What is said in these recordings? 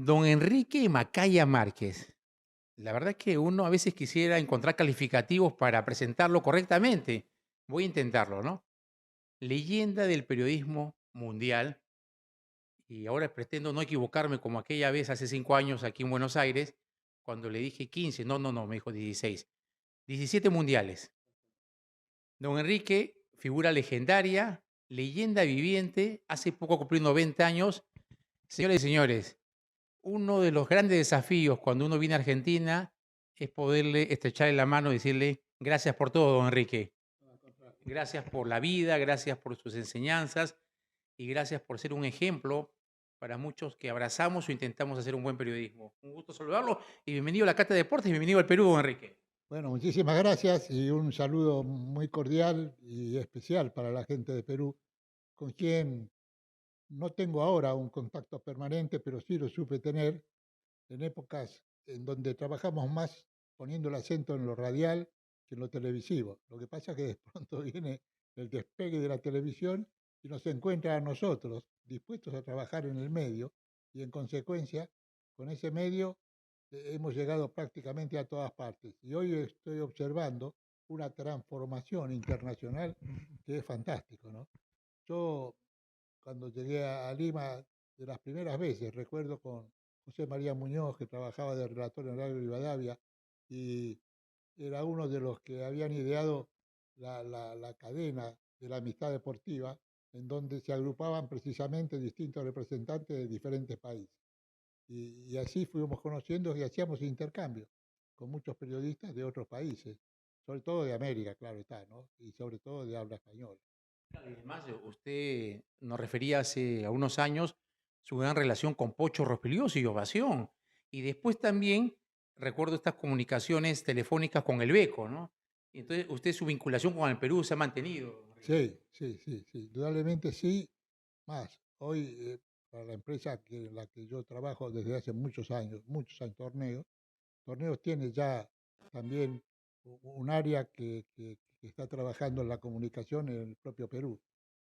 Don Enrique Macaya Márquez. La verdad es que uno a veces quisiera encontrar calificativos para presentarlo correctamente. Voy a intentarlo, ¿no? Leyenda del periodismo mundial, y ahora pretendo no equivocarme como aquella vez hace 5 años aquí en Buenos Aires, cuando le dije 15. No, no, no, me dijo 16. 17 mundiales. Don Enrique, figura legendaria, leyenda viviente, hace poco cumplió 90 años. Señores y señores, uno de los grandes desafíos cuando uno viene a Argentina es poderle estrecharle la mano y decirle gracias por todo, don Enrique. Gracias por la vida, gracias por sus enseñanzas y gracias por ser un ejemplo para muchos que abrazamos o intentamos hacer un buen periodismo. Un gusto saludarlo y bienvenido a la Cata de Deportes y bienvenido al Perú, don Enrique. Bueno, muchísimas gracias y un saludo muy cordial y especial para la gente de Perú, con quien no tengo ahora un contacto permanente, pero sí lo supe tener en épocas en donde trabajamos más poniendo el acento en lo radial que en lo televisivo. Lo que pasa es que de pronto viene el despegue de la televisión y nos encuentra a nosotros dispuestos a trabajar en el medio y en consecuencia con ese medio hemos llegado prácticamente a todas partes. Y hoy estoy observando una transformación internacional que es fantástico, ¿no? Yo cuando llegué a Lima de las primeras veces, recuerdo con José María Muñoz, que trabajaba de relator en Radio Rivadavia, y era uno de los que habían ideado la cadena de la amistad deportiva, en donde se agrupaban precisamente distintos representantes de diferentes países. Y así fuimos conociendo y hacíamos intercambio con muchos periodistas de otros países, sobre todo de América, claro está, ¿no? Y sobre todo de habla española. Además, usted nos refería hace a unos años su gran relación con Pocho Rospigliosi y Ovación. Y después también recuerdo estas comunicaciones telefónicas con el Beco, ¿no? Y entonces usted su vinculación con el Perú se ha mantenido, Enrique. Sí, sí, sí, sí, indudablemente sí. Más, hoy para la empresa en la que yo trabajo desde hace muchos años, Torneos tiene ya también un área que está trabajando en la comunicación en el propio Perú.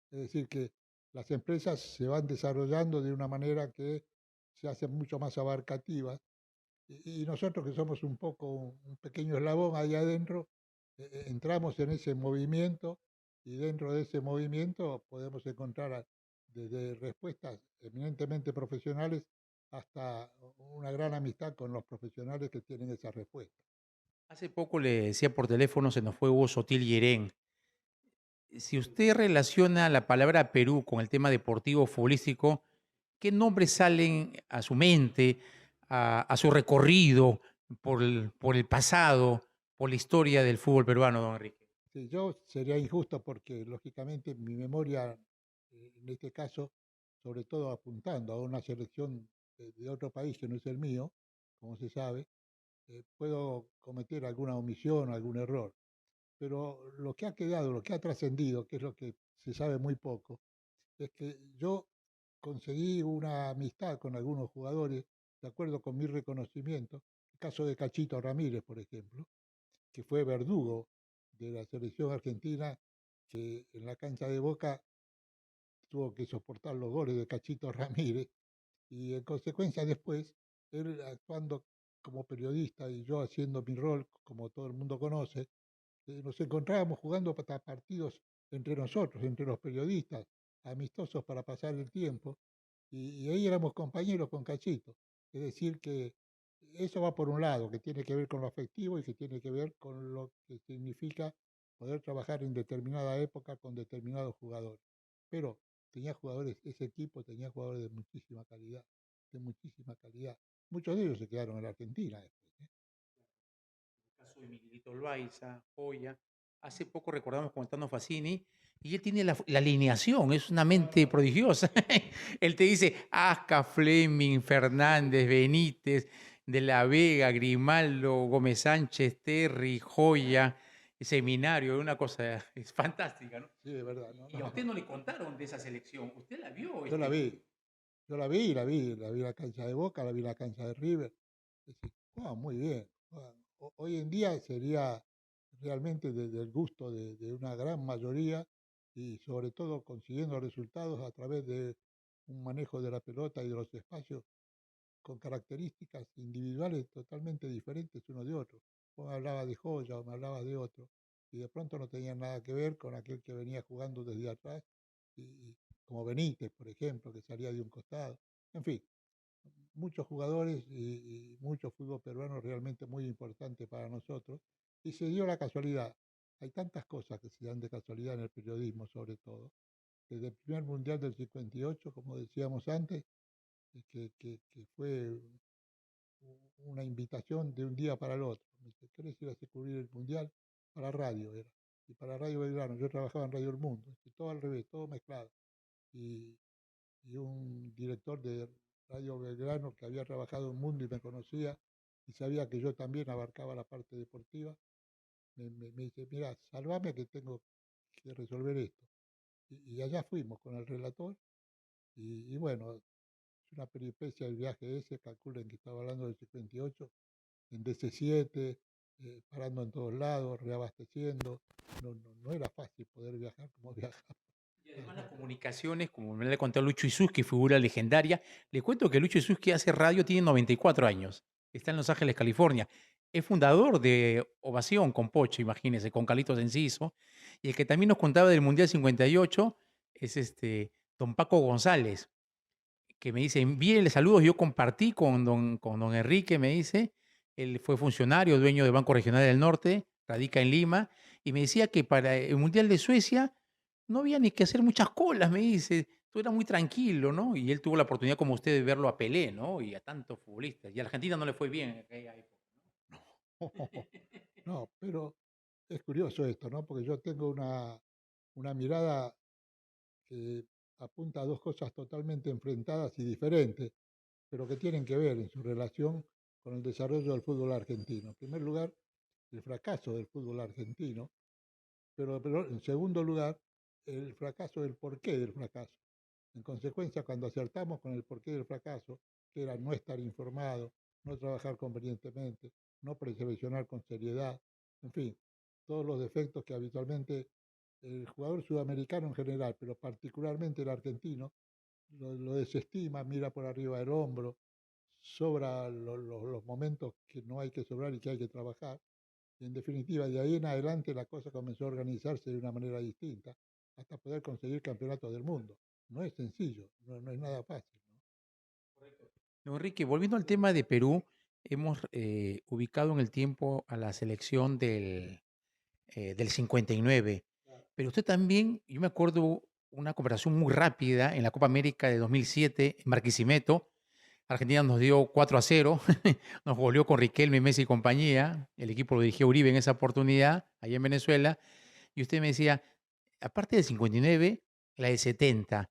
Es decir, que las empresas se van desarrollando de una manera que se hacen mucho más abarcativas y nosotros que somos un poco un pequeño eslabón ahí adentro, entramos en ese movimiento y dentro de ese movimiento podemos encontrar desde respuestas eminentemente profesionales hasta una gran amistad con los profesionales que tienen esa respuesta. Hace poco le decía por teléfono, se nos fue Hugo Sotil Yerén. Si usted relaciona la palabra Perú con el tema deportivo futbolístico, ¿qué nombres salen a su mente, a su recorrido por el pasado, por la historia del fútbol peruano, don Enrique? Sí, yo sería injusto porque lógicamente mi memoria, en este caso, sobre todo apuntando a una selección de otro país que no es el mío, como se sabe, puedo cometer alguna omisión, algún error. Pero lo que ha quedado, lo que ha trascendido, que es lo que se sabe muy poco, es que yo conseguí una amistad con algunos jugadores, de acuerdo con mi reconocimiento, el caso de Cachito Ramírez, por ejemplo, que fue verdugo de la selección argentina, que en la cancha de Boca tuvo que soportar los goles de Cachito Ramírez, y en consecuencia después, él actuando como periodista y yo haciendo mi rol, como todo el mundo conoce, nos encontrábamos jugando partidos entre nosotros, entre los periodistas, amistosos para pasar el tiempo, y ahí éramos compañeros con Cachito. Es decir, que eso va por un lado, que tiene que ver con lo afectivo y que tiene que ver con lo que significa poder trabajar en determinada época con determinados jugadores. Pero tenía jugadores, ese equipo tenía jugadores de muchísima calidad, de muchísima calidad. Muchos de ellos se quedaron en la Argentina después, ¿eh? El caso de Miguelito Loaiza, Joya. Hace poco recordamos con Tano Facini, y él tiene la alineación, es una mente prodigiosa. Él te dice Asca, Fleming, Fernández, Benítez, De la Vega, Grimaldo, Gómez Sánchez, Terry, Joya, Seminario, una cosa es fantástica, ¿no? Sí, de verdad, no, Y a usted no. no le contaron de esa selección, usted la vio, Yo la vi, yo la vi, la vi en la cancha de Boca, la vi en la cancha de River. Es decir, juegan muy bien. Hoy en día sería realmente del gusto de una gran mayoría y sobre todo consiguiendo resultados a través de un manejo de la pelota y de los espacios con características individuales totalmente diferentes uno de otro. Vos me hablabas de Joya o me hablabas de otro, y de pronto no tenían nada que ver con aquel que venía jugando desde atrás, y como Benítez, por ejemplo, que salía de un costado. En fin, muchos jugadores y mucho fútbol peruano realmente muy importante para nosotros. Y se dio la casualidad. Hay tantas cosas que se dan de casualidad en el periodismo, sobre todo. Desde el primer mundial del 58, como decíamos antes, que fue una invitación de un día para el otro. Me dice, ¿querés ir a cubrir el mundial? Para radio era. Y para Radio Belgrano, yo trabajaba en Radio El Mundo, y todo al revés, todo mezclado. Y, y un director de Radio Belgrano que había trabajado en Mundo y me conocía y sabía que yo también abarcaba la parte deportiva, me dice, mira, salvame que tengo que resolver esto. Y allá fuimos con el relator y bueno, es una peripecia el viaje ese, calculen que estaba hablando del 58, en DC-7, parando en todos lados, reabasteciendo. No era fácil poder viajar como viajar. Y además las comunicaciones, como me le conté a Lucho Isuski, figura legendaria. Les cuento que Lucho Isuski hace radio, tiene 94 años. Está en Los Ángeles, California. Es fundador de Ovación con Pocho, imagínense, con Carlitos Enciso. Y el que también nos contaba del Mundial 58 es don Paco González, que me dice, envíenle saludos. Yo compartí con don Enrique, me dice. Él fue funcionario, dueño del Banco Regional del Norte, radica en Lima. Y me decía que para el Mundial de Suecia no había ni que hacer muchas colas, me dice. Todo era muy tranquilo, ¿no? Y él tuvo la oportunidad, como usted, de verlo a Pelé, ¿no? Y a tantos futbolistas. Y a Argentina no le fue bien en aquella época. No, pero es curioso esto, ¿no? Porque yo tengo una mirada que apunta a dos cosas totalmente enfrentadas y diferentes, pero que tienen que ver en su relación con el desarrollo del fútbol argentino. En primer lugar, el fracaso del fútbol argentino, pero en segundo lugar, el fracaso del porqué del fracaso. En consecuencia, cuando acertamos con el porqué del fracaso, que era no estar informado, no trabajar convenientemente, no preseleccionar con seriedad, en fin, todos los defectos que habitualmente el jugador sudamericano en general, pero particularmente el argentino, lo desestima, mira por arriba del hombro, sobra los momentos que no hay que sobrar y que hay que trabajar. Y en definitiva, de ahí en adelante la cosa comenzó a organizarse de una manera distinta hasta poder conseguir campeonatos del mundo. No es sencillo, no es nada fácil, ¿no? Don Enrique, volviendo al tema de Perú, hemos ubicado en el tiempo a la selección del 59. Pero usted también, yo me acuerdo una conversación muy rápida en la Copa América de 2007 en Barquisimeto. Argentina nos dio 4-0, nos goleó con Riquelme, Messi y compañía. El equipo lo dirigió Uribe en esa oportunidad, allá en Venezuela. Y usted me decía, aparte del 59, la del 70,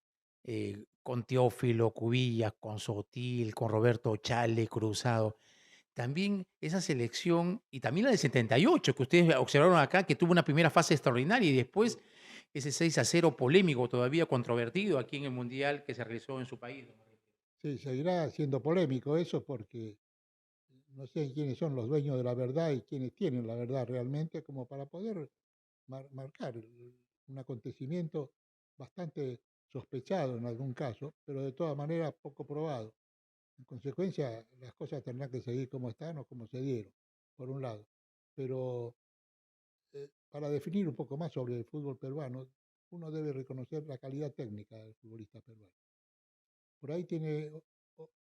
con Teófilo, Cubillas, con Sotil, con Roberto Chale, Cruzado. También esa selección, y también la del 78, que ustedes observaron acá, que tuvo una primera fase extraordinaria y después ese 6-0 polémico, todavía controvertido aquí en el Mundial que se realizó en su país. Sí, seguirá siendo polémico eso porque no sé quiénes son los dueños de la verdad y quiénes tienen la verdad realmente como para poder marcar un acontecimiento bastante sospechado en algún caso, pero de todas maneras poco probado. En consecuencia, las cosas tendrán que seguir como están o como se dieron, por un lado. Pero para definir un poco más sobre el fútbol peruano, uno debe reconocer la calidad técnica del futbolista peruano. Por ahí tiene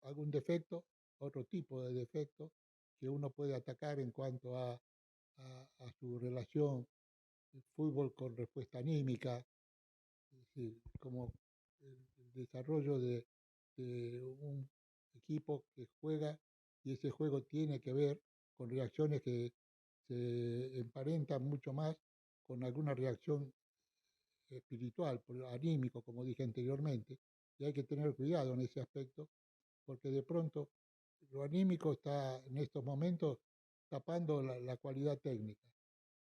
algún defecto, otro tipo de defecto que uno puede atacar en cuanto a su relación fútbol con respuesta anímica, es decir, como el desarrollo de un equipo que juega y ese juego tiene que ver con reacciones que se emparentan mucho más con alguna reacción espiritual, anímico, como dije anteriormente, y hay que tener cuidado en ese aspecto, porque de pronto lo anímico está en estos momentos tapando la cualidad técnica.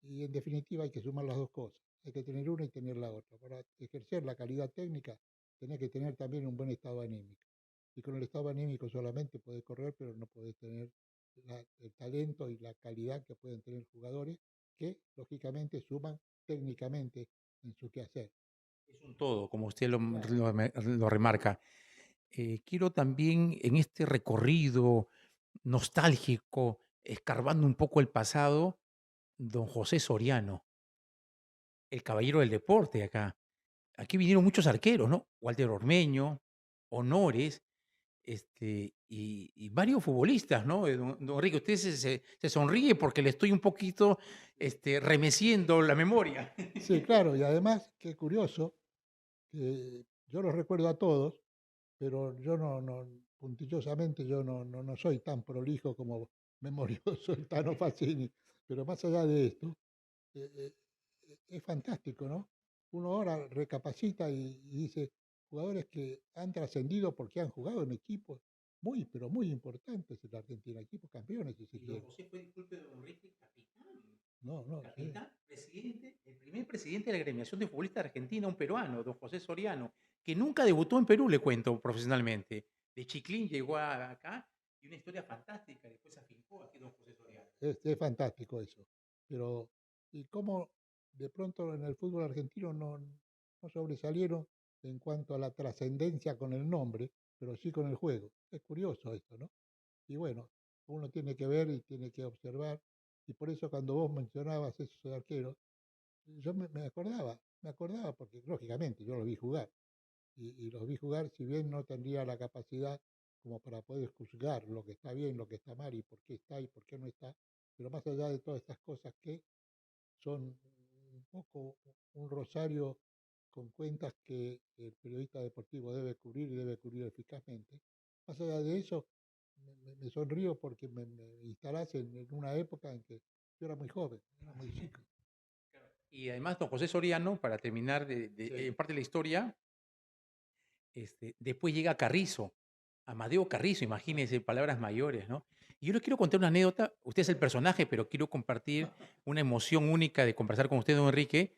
Y en definitiva hay que sumar las dos cosas. Hay que tener una y tener la otra. Para ejercer la calidad técnica, tenés que tener también un buen estado anímico. Y con el estado anímico solamente podés correr, pero no podés tener el talento y la calidad que pueden tener jugadores que, lógicamente, suman técnicamente en su quehacer. Es un todo, como usted Claro. lo remarca. quiero también en este recorrido nostálgico, escarbando un poco el pasado, don José Soriano, el caballero del deporte acá. Aquí vinieron muchos arqueros, ¿no? Walter Ormeño, Honores, y varios futbolistas, ¿no? Don Enrique, usted se sonríe porque le estoy un poquito remeciendo la memoria. Sí, claro, y además, qué curioso, que yo los recuerdo a todos, pero yo puntillosamente, yo no soy tan prolijo como memorioso el Tano Facini, pero más allá de esto, eh, eh, es fantástico, ¿no? Uno ahora recapacita y dice, jugadores que han trascendido porque han jugado en equipos muy, pero muy importantes en la Argentina, equipos campeones, si se Y don quiere. José fue, disculpe, don Enrique, capitán. No, no, sí. Capitán, presidente, el primer presidente de la agremiación de futbolistas de Argentina, un peruano, don José Soriano, que nunca debutó en Perú, le cuento profesionalmente. De Chiclín llegó acá y una historia fantástica. Después se afincó aquí don José Soriano. Es fantástico eso. Pero, ¿y cómo de pronto en el fútbol argentino no sobresalieron en cuanto a la trascendencia con el nombre, pero sí con el juego? Es curioso esto, ¿no? Y bueno, uno tiene que ver y tiene que observar, y por eso cuando vos mencionabas esos arqueros, yo me acordaba porque lógicamente yo los vi jugar, y los vi jugar, si bien no tendría la capacidad como para poder juzgar lo que está bien, lo que está mal y por qué está y por qué no está, pero más allá de todas estas cosas que son un poco un rosario con cuentas que el periodista deportivo debe cubrir y debe cubrir eficazmente, más allá de eso, me sonrío porque me instalás en una época en que yo era muy joven, era muy chico. Y además, don José Soriano, para terminar Sí. en parte de la historia, después llega Carrizo, Amadeo Carrizo, imagínense, palabras mayores, ¿no? Y yo les quiero contar una anécdota, usted es el personaje, pero quiero compartir una emoción única de conversar con usted, don Enrique,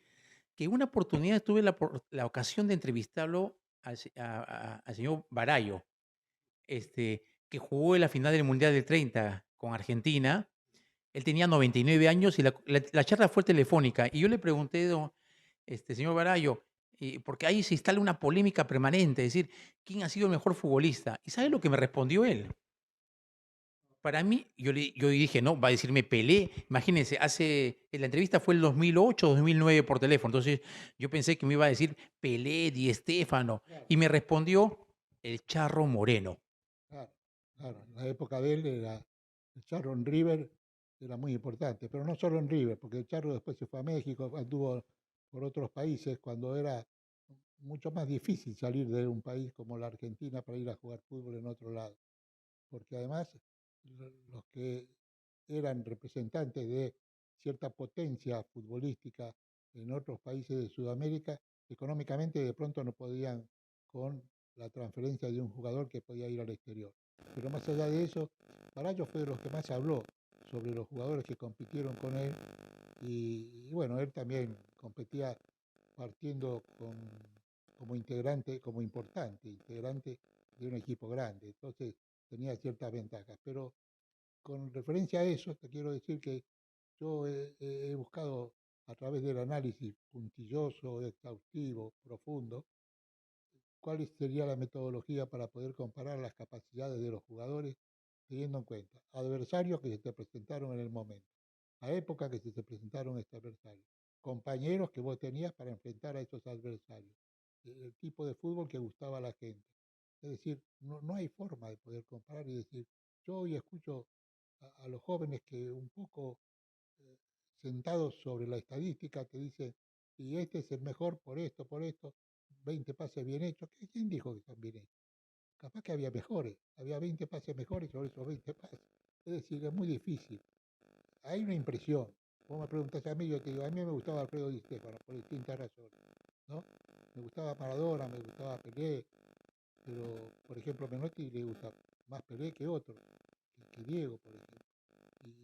que una oportunidad tuve la ocasión de entrevistarlo al señor Barayo, que jugó en la final del Mundial del 30 con Argentina. Él tenía 99 años y la charla fue telefónica. Y yo le pregunté, señor Barayo, porque ahí se instala una polémica permanente, es decir, ¿quién ha sido el mejor futbolista? ¿Y sabe lo que me respondió él? Para mí, yo dije, no, va a decirme Pelé. Imagínense, la entrevista fue el 2008, 2009 por teléfono. Entonces, yo pensé que me iba a decir Pelé, Di Stéfano. Claro, Y me respondió el Charro Moreno. claro, claro. En la época de él era el Charro en River era muy importante, pero no solo en River, porque el Charro después se fue a México, anduvo por otros países cuando era mucho más difícil salir de un país como la Argentina para ir a jugar fútbol en otro lado, porque además los que eran representantes de cierta potencia futbolística en otros países de Sudamérica, económicamente de pronto no podían con la transferencia de un jugador que podía ir al exterior. Pero más allá de eso, Barallo fue de los que más habló sobre los jugadores que compitieron con él y bueno, él también competía partiendo como integrante, como importante, integrante de un equipo grande. Entonces tenía ciertas ventajas. Pero con referencia a eso, te quiero decir que yo he buscado a través del análisis puntilloso, exhaustivo, profundo, cuál sería la metodología para poder comparar las capacidades de los jugadores teniendo en cuenta adversarios que se te presentaron en el momento, a época que se te presentaron estos adversarios, compañeros que vos tenías para enfrentar a esos adversarios, el tipo de fútbol que gustaba a la gente. Es decir, no hay forma de poder comparar y decir, yo hoy escucho a los jóvenes que un poco eh, sentados sobre la estadística te dicen, y este es el mejor por esto, 20 pases bien hechos. ¿Quién dijo que están bien hechos? Capaz que había 20 pases mejores sobre esos 20 pases. Es decir, es muy difícil. Hay una impresión. Vos me preguntás a mí, yo te digo, a mí me gustaba Alfredo Di Stéfano por distintas razones, ¿no? Me gustaba Maradona, me gustaba Pelé, pero por ejemplo a Menotti le gusta más Pelé que otro, que Diego, por ejemplo.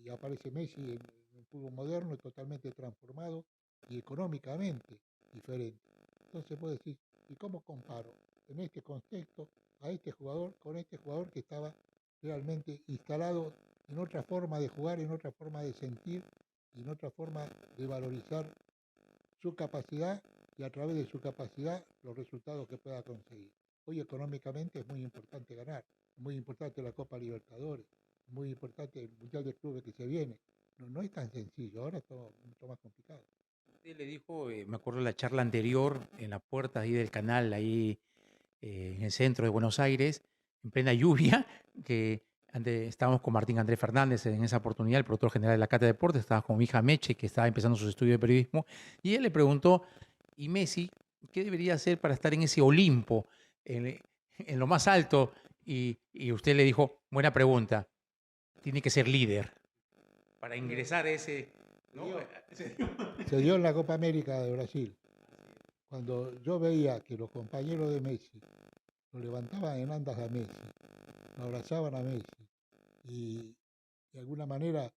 Y aparece Messi en el fútbol moderno totalmente transformado y económicamente diferente. Entonces vos decís, ¿y cómo comparo en este contexto a este jugador con este jugador que estaba realmente instalado en otra forma de jugar, en otra forma de sentir y en otra forma de valorizar su capacidad y a través de su capacidad los resultados que pueda conseguir? Hoy económicamente es muy importante ganar, es muy importante la Copa Libertadores, es muy importante el Mundial de Clubes que se viene. No, no es tan sencillo, ahora es todo mucho más complicado. Usted le dijo, me acuerdo de la charla anterior, en la puerta ahí del canal, ahí en el centro de Buenos Aires, en plena lluvia, que estábamos con Martín Andrés Fernández en esa oportunidad, el productor general de la Cátedra de Deportes, estaba con mi hija Meche, que estaba empezando sus estudios de periodismo, y él le preguntó, ¿y Messi qué debería hacer para estar en ese Olimpo, en, en lo más alto? Y usted le dijo, buena pregunta, tiene que ser líder para ingresar a ese... ¿no? Se dio en la Copa América de Brasil, cuando yo veía que los compañeros de Messi lo levantaban en andas a Messi, lo abrazaban a Messi y de alguna manera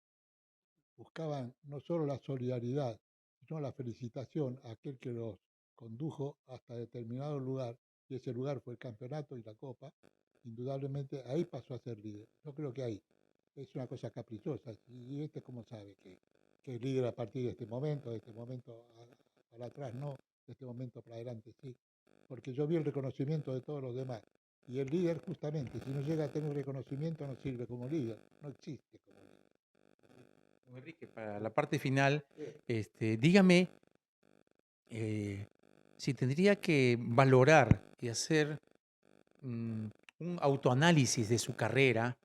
buscaban no solo la solidaridad, sino la felicitación a aquel que los condujo hasta determinado lugar, y ese lugar fue el campeonato y la copa, indudablemente ahí pasó a ser líder. Yo creo que ahí es una cosa caprichosa, y este como sabe que es líder a partir de este momento para atrás no, de este momento para adelante sí, porque yo vi el reconocimiento de todos los demás, y el líder justamente, si no llega a tener reconocimiento no sirve como líder, no existe como líder. Don Enrique, para la parte final, dígame si tendría que valorar y hacer mm, un autoanálisis de su carrera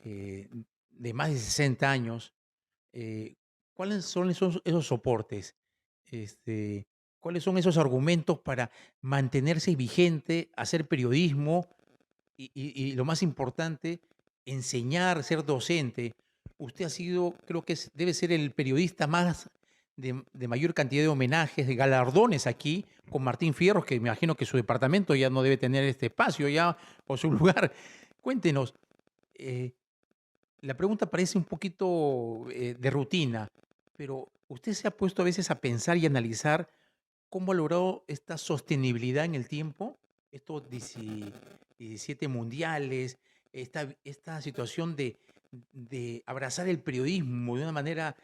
eh, de más de 60 años, eh, ¿cuáles son esos soportes? Este, ¿Cuáles son esos argumentos para mantenerse vigente, hacer periodismo y lo más importante, enseñar, ser docente? Usted ha sido, creo que debe ser el periodista más de mayor cantidad de homenajes, de galardones aquí, con Martín Fierros, que me imagino que su departamento ya no debe tener este espacio ya o su lugar. Cuéntenos, eh, la pregunta parece un poquito de rutina, pero ¿usted se ha puesto a veces a pensar y analizar cómo ha logrado esta sostenibilidad en el tiempo? Estos 17 mundiales, esta situación de abrazar el periodismo de una manera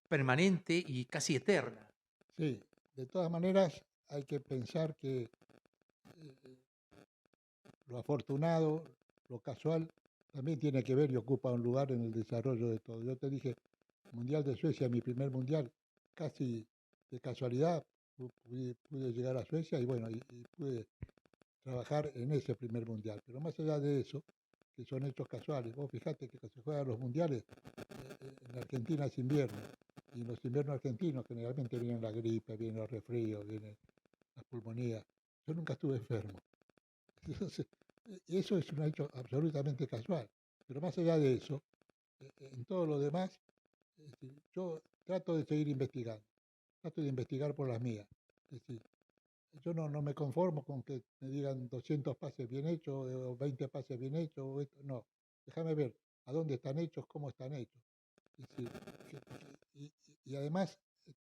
permanente y casi eterna. Sí, de todas maneras hay que pensar que eh, lo afortunado, lo casual, también tiene que ver y ocupa un lugar en el desarrollo de todo. Yo te dije, Mundial de Suecia, mi primer mundial, casi de casualidad pude llegar a Suecia y bueno, y pude trabajar en ese primer mundial. Pero más allá de eso, que son hechos casuales, vos fijate que cuando se juegan los mundiales, en Argentina es invierno, y en los inviernos argentinos generalmente vienen la gripe, vienen los resfríos, vienen las pulmonías. Yo nunca estuve enfermo. Entonces, eso es un hecho absolutamente casual. Pero más allá de eso, en todo lo demás, es decir, yo trato de seguir investigando, trato de investigar por las mías. Es decir, yo no me conformo con que me digan 200 pases bien hechos o 20 pases bien hechos. O esto, no, déjame ver a dónde están hechos, cómo están hechos. Es decir, y además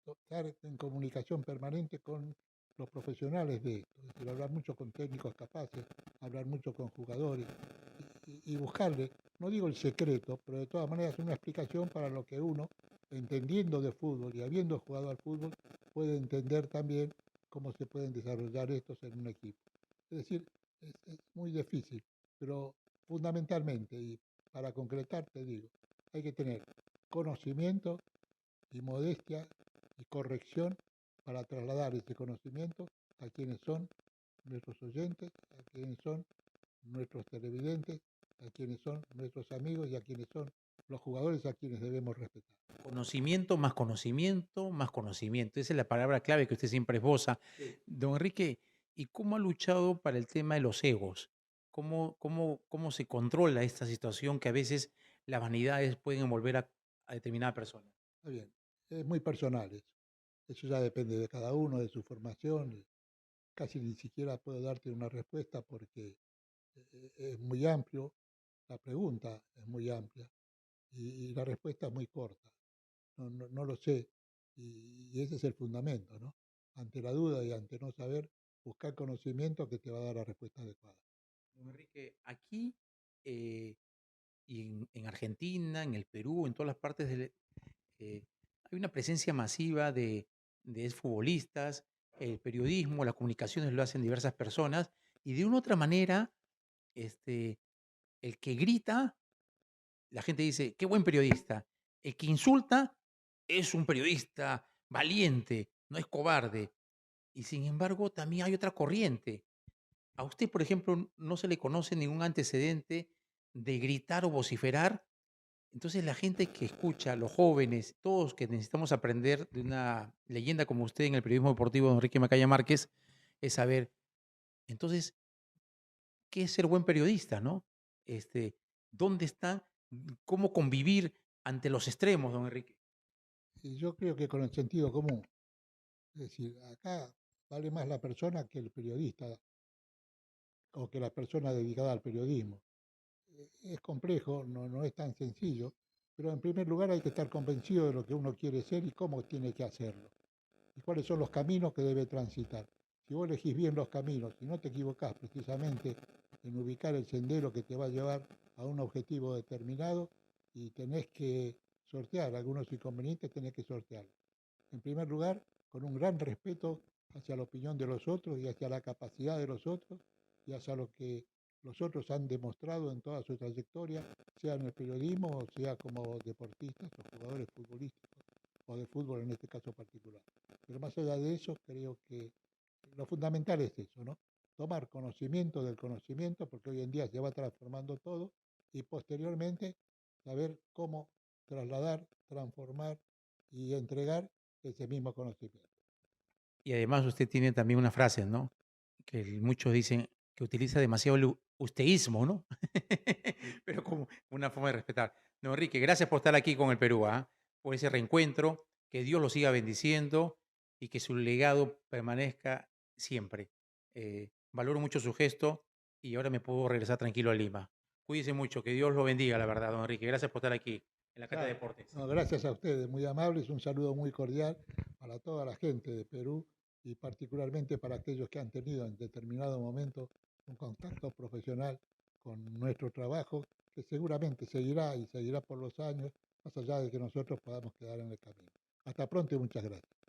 estar en comunicación permanente con los profesionales de esto, es decir, hablar mucho con técnicos capaces, hablar mucho con jugadores y buscarle, no digo el secreto, pero de todas maneras una explicación para lo que uno, entendiendo de fútbol y habiendo jugado al fútbol, puede entender también cómo se pueden desarrollar estos en un equipo. Es decir, es muy difícil, pero fundamentalmente, y para concretar, te digo, hay que tener conocimiento y modestia y corrección para trasladar ese conocimiento a quienes son nuestros oyentes, a quienes son nuestros televidentes, a quienes son nuestros amigos y a quienes son los jugadores a quienes debemos respetar. Conocimiento más conocimiento más conocimiento. Esa es la palabra clave que usted siempre esboza. Sí. Don Enrique, ¿y cómo ha luchado para el tema de los egos? ¿Cómo se controla esta situación que a veces las vanidades pueden envolver a determinada persona? Está bien, es muy personal eso. Eso ya depende de cada uno, de su formación. Y casi ni siquiera puedo darte una respuesta porque es muy amplio, la pregunta es muy amplia y la respuesta es muy corta. No lo sé. Y ese es el fundamento, ¿no? Ante la duda y ante no saber, buscar conocimiento que te va a dar la respuesta adecuada. Don Enrique, aquí y en Argentina, en el Perú, en todas las partes eh, hay una presencia masiva de futbolistas, el periodismo, las comunicaciones lo hacen diversas personas Y de una u otra manera, este, el que grita, la gente dice: "Qué buen periodista". El que insulta es un periodista valiente, no es cobarde. Y sin embargo, también hay otra corriente. A usted, por ejemplo, no se le conoce ningún antecedente de gritar o vociferar. Entonces, la gente que escucha, los jóvenes, todos que necesitamos aprender de una leyenda como usted en el periodismo deportivo, don Enrique Macaya Márquez, es saber, entonces, ¿qué es ser buen periodista, no? ¿Dónde está? ¿Cómo convivir ante los extremos, don Enrique? Y yo creo que con el sentido común, es decir, acá vale más la persona que el periodista o que la persona dedicada al periodismo. Es complejo, no es tan sencillo, pero en primer lugar hay que estar convencido de lo que uno quiere ser y cómo tiene que hacerlo, y cuáles son los caminos que debe transitar. Si vos elegís bien los caminos y no te equivocás precisamente en ubicar el sendero que te va a llevar a un objetivo determinado y tenés que sortear algunos inconvenientes, tenés que sortearlos. En primer lugar, con un gran respeto hacia la opinión de los otros y hacia la capacidad de los otros y hacia lo que los otros han demostrado en toda su trayectoria, sea en el periodismo o sea como deportistas o jugadores futbolísticos o de fútbol en este caso particular. Pero más allá de eso, creo que lo fundamental es eso, ¿no? Tomar conocimiento del conocimiento, porque hoy en día se va transformando todo, y posteriormente saber cómo trasladar, transformar y entregar ese mismo conocimiento. Y además usted tiene también una frase, ¿no? Muchos dicen que utiliza demasiado el usteísmo, ¿no? Pero como una forma de respetar. No, Enrique, gracias por estar aquí con el Perú, ¿ah? Por ese reencuentro, que Dios lo siga bendiciendo y que su legado permanezca siempre. Valoro mucho su gesto y ahora me puedo regresar tranquilo a Lima. Cuídese mucho, que Dios lo bendiga, la verdad, don Enrique. Gracias por estar aquí en la Cata de Claro. Deportes. No, gracias a ustedes, muy amables, un saludo muy cordial para toda la gente de Perú y particularmente para aquellos que han tenido en determinado momento un contacto profesional con nuestro trabajo, que seguramente seguirá y seguirá por los años, más allá de que nosotros podamos quedar en el camino. Hasta pronto y muchas gracias.